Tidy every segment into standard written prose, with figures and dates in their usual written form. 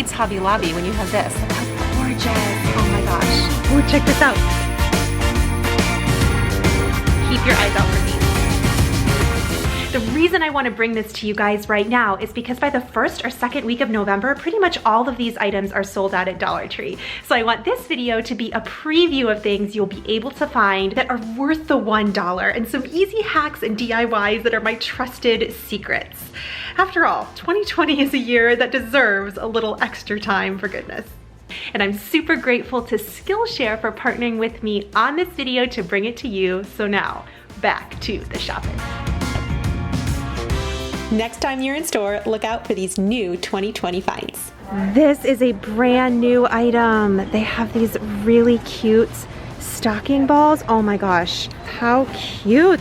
needs Hobby Lobby when you have this? Look how gorgeous. Oh my gosh. Oh, check this out. Keep your eyes out for these. The reason I want to bring this to you guys right now is because by the first or second week of November, pretty much all of these items are sold out at Dollar Tree. So I want this video to be a preview of things you'll be able to find that are worth the $1 and some easy hacks and DIYs that are my trusted secrets. After all, 2020 is a year that deserves a little extra time, for goodness. And I'm super grateful to Skillshare for partnering with me on this video to bring it to you. So now, back to the shopping. Next time you're in store, look out for these new 2020 finds. This is a brand new item. They have these really cute stocking balls. Oh my gosh, how cute.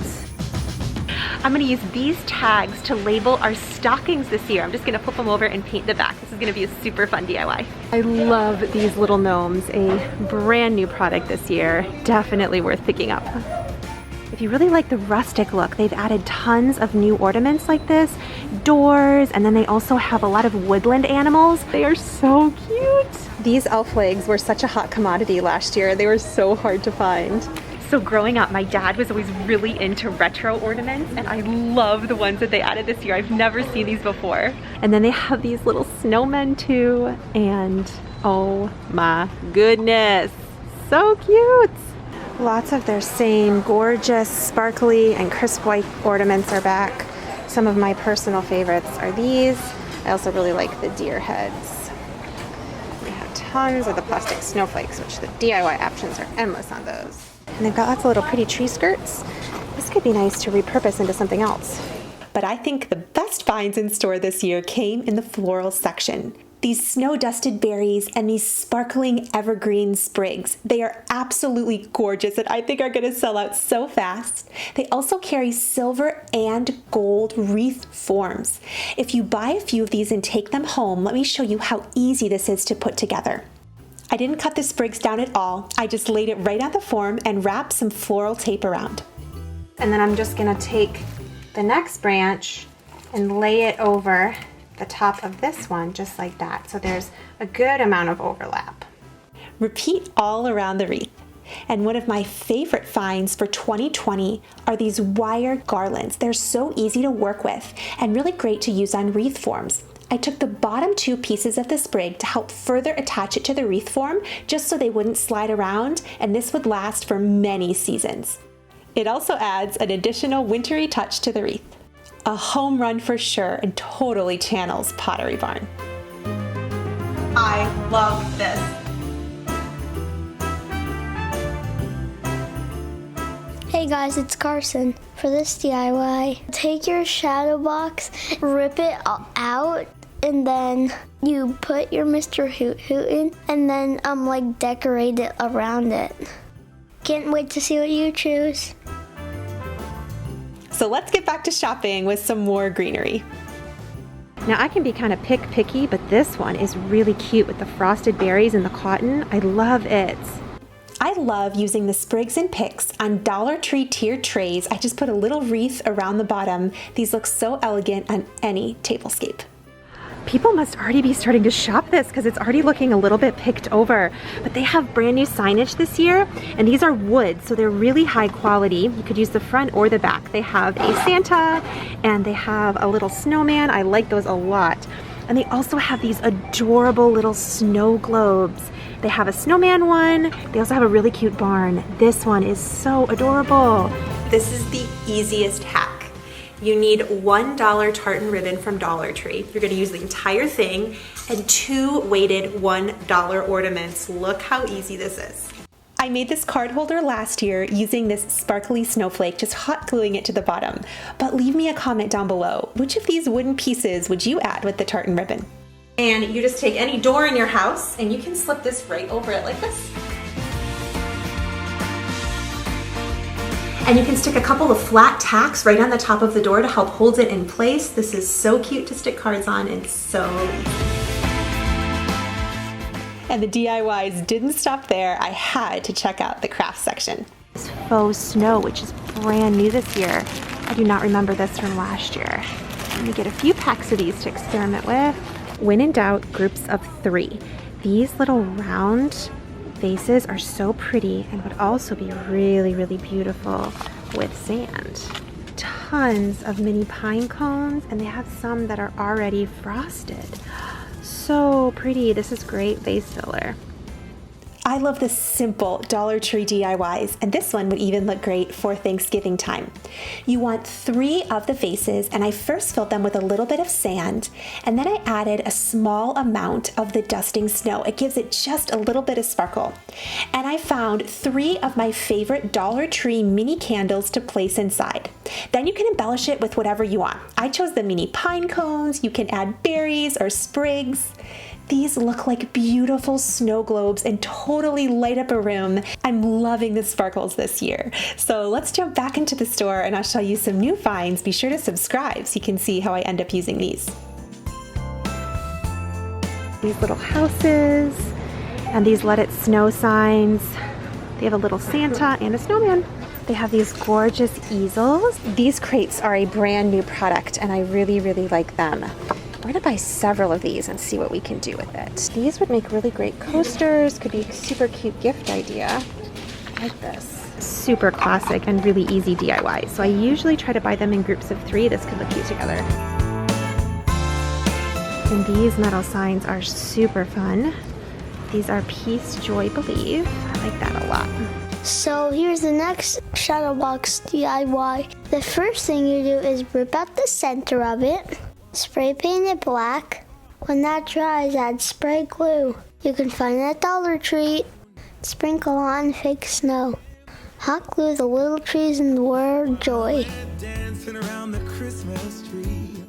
I'm gonna use these tags to label our stockings this year. I'm just gonna flip them over and paint the back. This is gonna be a super fun DIY. I love these little gnomes, a brand new product this year. Definitely worth picking up. If you really like the rustic look, they've added tons of new ornaments like this, doors, and then they also have a lot of woodland animals. They are so cute. These elf legs were such a hot commodity last year. They were so hard to find. So growing up, my dad was always really into retro ornaments, and I love the ones that they added this year. I've never seen these before. And then they have these little snowmen too, and oh my goodness, so cute. Lots of their same gorgeous, sparkly, and crisp white ornaments are back. Some of my personal favorites are these. I also really like the deer heads. We have tons of the plastic snowflakes, which the DIY options are endless on those. And they've got lots of little pretty tree skirts. This could be nice to repurpose into something else. But I think the best finds in store this year came in the floral section. These snow-dusted berries and these sparkling evergreen sprigs. They are absolutely gorgeous and I think are gonna sell out so fast. They also carry silver and gold wreath forms. If you buy a few of these and take them home, let me show you how easy this is to put together. I didn't cut the sprigs down at all. I just laid it right on the form and wrapped some floral tape around. And then I'm just gonna take the next branch and lay it over the top of this one, just like that. So there's a good amount of overlap. Repeat all around the wreath. And one of my favorite finds for 2020 are these wire garlands. They're so easy to work with and really great to use on wreath forms. I took the bottom two pieces of the sprig to help further attach it to the wreath form, just so they wouldn't slide around, and this would last for many seasons. It also adds an additional wintry touch to the wreath. A home run for sure and totally channels Pottery Barn. I love this. Hey guys, it's Carson. For this DIY, take your shadow box, rip it out, and then you put your Mr. Hoot Hoot in, and then like decorate it around it. Can't wait to see what you choose. So let's get back to shopping with some more greenery. Now I can be kind of picky, but this one is really cute with the frosted berries and the cotton. I love it. I love using the sprigs and picks on Dollar Tree tiered trays. I just put a little wreath around the bottom. These look so elegant on any tablescape. People must already be starting to shop this because it's already looking a little bit picked over. But they have brand new signage this year, and these are wood, so they're really high quality. You could use the front or the back. They have a Santa, and they have a little snowman. I like those a lot. And they also have these adorable little snow globes. They have a snowman one. They also have a really cute barn. This one is so adorable. This is the easiest hack. You need $1 tartan ribbon from Dollar Tree. You're gonna use the entire thing and 2 weighted $1 ornaments. Look how easy this is. I made this card holder last year using this sparkly snowflake, just hot gluing it to the bottom. But leave me a comment down below. Which of these wooden pieces would you add with the tartan ribbon? And you just take any door in your house and you can slip this right over it like this. And you can stick a couple of flat tacks right on the top of the door to help hold it in place. This is so cute to stick cards on and so easy. And the DIYs didn't stop there. I had to check out the craft section. This faux snow, which is brand new this year. I do not remember this from last year. Let me get a few packs of these to experiment with. When in doubt, groups of 3. These little round vases are so pretty and would also be really, really beautiful with sand. Tons of mini pine cones, and they have some that are already frosted. So pretty. This is great vase filler. I love the simple Dollar Tree DIYs, and this one would even look great for Thanksgiving time. You want 3 of the vases, and I first filled them with a little bit of sand, and then I added a small amount of the dusting snow. It gives it just a little bit of sparkle. And I found 3 of my favorite Dollar Tree mini candles to place inside. Then you can embellish it with whatever you want. I chose the mini pine cones. You can add berries or sprigs. These look like beautiful snow globes and totally light up a room. I'm loving the sparkles this year. So let's jump back into the store and I'll show you some new finds. Be sure to subscribe so you can see how I end up using these. These little houses and these let it snow signs. They have a little Santa and a snowman. They have these gorgeous easels. These crates are a brand new product and I really, really like them. We're gonna buy several of these and see what we can do with it. These would make really great coasters, could be a super cute gift idea. I like this. Super classic and really easy DIY. So I usually try to buy them in groups of 3. This could look cute together. And these metal signs are super fun. These are Peace, Joy, Believe. I like that a lot. So here's the next shadow box DIY. The first thing you do is rip out the center of it. Spray paint it black. When that dries, add spray glue. You can find it at Dollar Tree. Sprinkle on fake snow. Hot glue the little trees in the word joy. Dancing around the Christmas tree,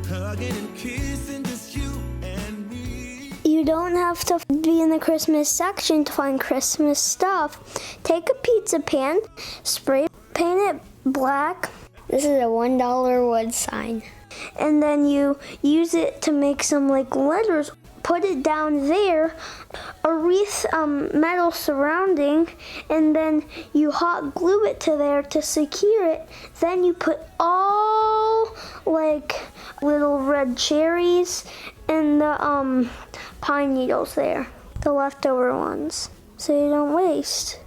hugging and kissing just you and me. You don't have to be in the Christmas section to find Christmas stuff. Take a pizza pan, spray paint it black. This is a $1 wood sign. And then you use it to make some like letters. Put it down there, a wreath metal surrounding, and then you hot glue it to there to secure it. Then you put all like little red cherries and the pine needles there, the leftover ones, so you don't waste.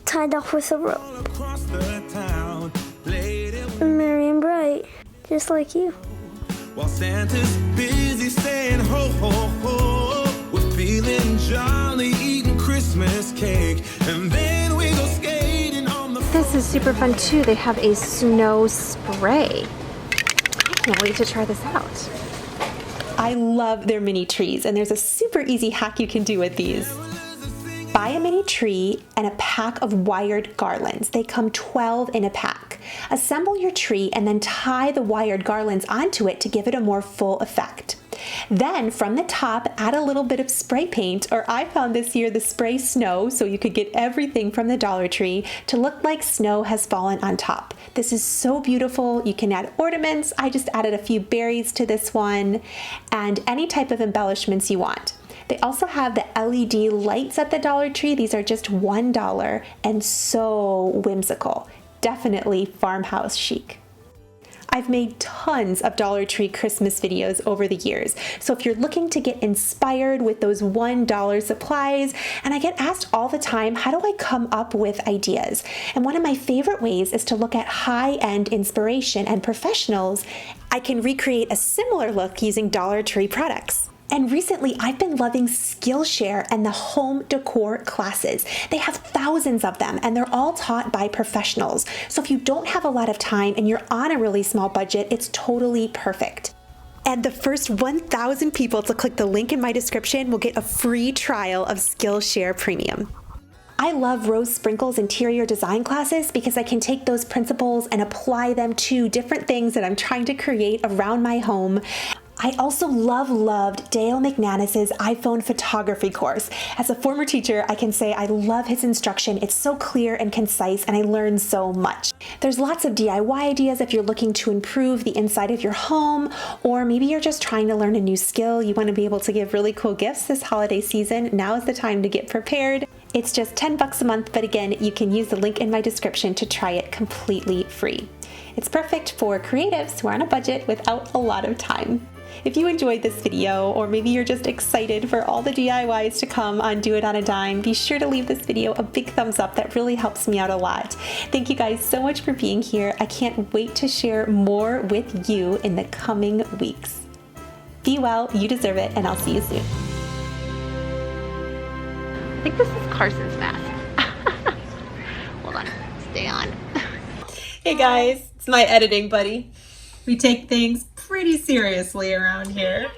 Tied off with a rope. All across the town, lady, Merry and bright, just like you. while Santa's busy saying ho, ho, ho. We're feeling jolly, eating Christmas cake, and then we go skating on the This is super fun too. They have a snow spray. I can't wait to try this out. I love their mini trees, and there's a super easy hack you can do with these. Buy a mini tree and a pack of wired garlands. They come 12 in a pack. Assemble your tree and then tie the wired garlands onto it to give it a more full effect. Then from the top, add a little bit of spray paint, or I found this year the spray snow, so you could get everything from the Dollar Tree to look like snow has fallen on top. This is so beautiful. You can add ornaments. I just added a few berries to this one, and any type of embellishments you want. They also have the LED lights at the Dollar Tree. These are just $1 and so whimsical. Definitely farmhouse chic. I've made tons of Dollar Tree Christmas videos over the years, so if you're looking to get inspired with those $1 supplies, and I get asked all the time, how do I come up with ideas? And one of my favorite ways is to look at high-end inspiration and professionals. I can recreate a similar look using Dollar Tree products. And recently, I've been loving Skillshare and the home decor classes. They have thousands of them, and they're all taught by professionals. So if you don't have a lot of time and you're on a really small budget, it's totally perfect. And the first 1,000 people to click the link in my description will get a free trial of Skillshare Premium. I love Rose Sprinkle's interior design classes because I can take those principles and apply them to different things that I'm trying to create around my home. I also loved Dale McNanus's iPhone photography course. As a former teacher, I can say I love his instruction. It's so clear and concise, and I learned so much. There's lots of DIY ideas if you're looking to improve the inside of your home, or maybe you're just trying to learn a new skill. You want to be able to give really cool gifts this holiday season. Now is the time to get prepared. It's just $10 a month, but again, you can use the link in my description to try it completely free. It's perfect for creatives who are on a budget without a lot of time. If you enjoyed this video, or maybe you're just excited for all the DIYs to come on Do It on a Dime, be sure to leave this video a big thumbs up. That really helps me out a lot. Thank you guys so much for being here. I can't wait to share more with you in the coming weeks. Be well, you deserve it, and I'll see you soon. I think this is Carson's mask. Hold on, stay on. Hey guys, it's my editing buddy. We take things pretty seriously around here.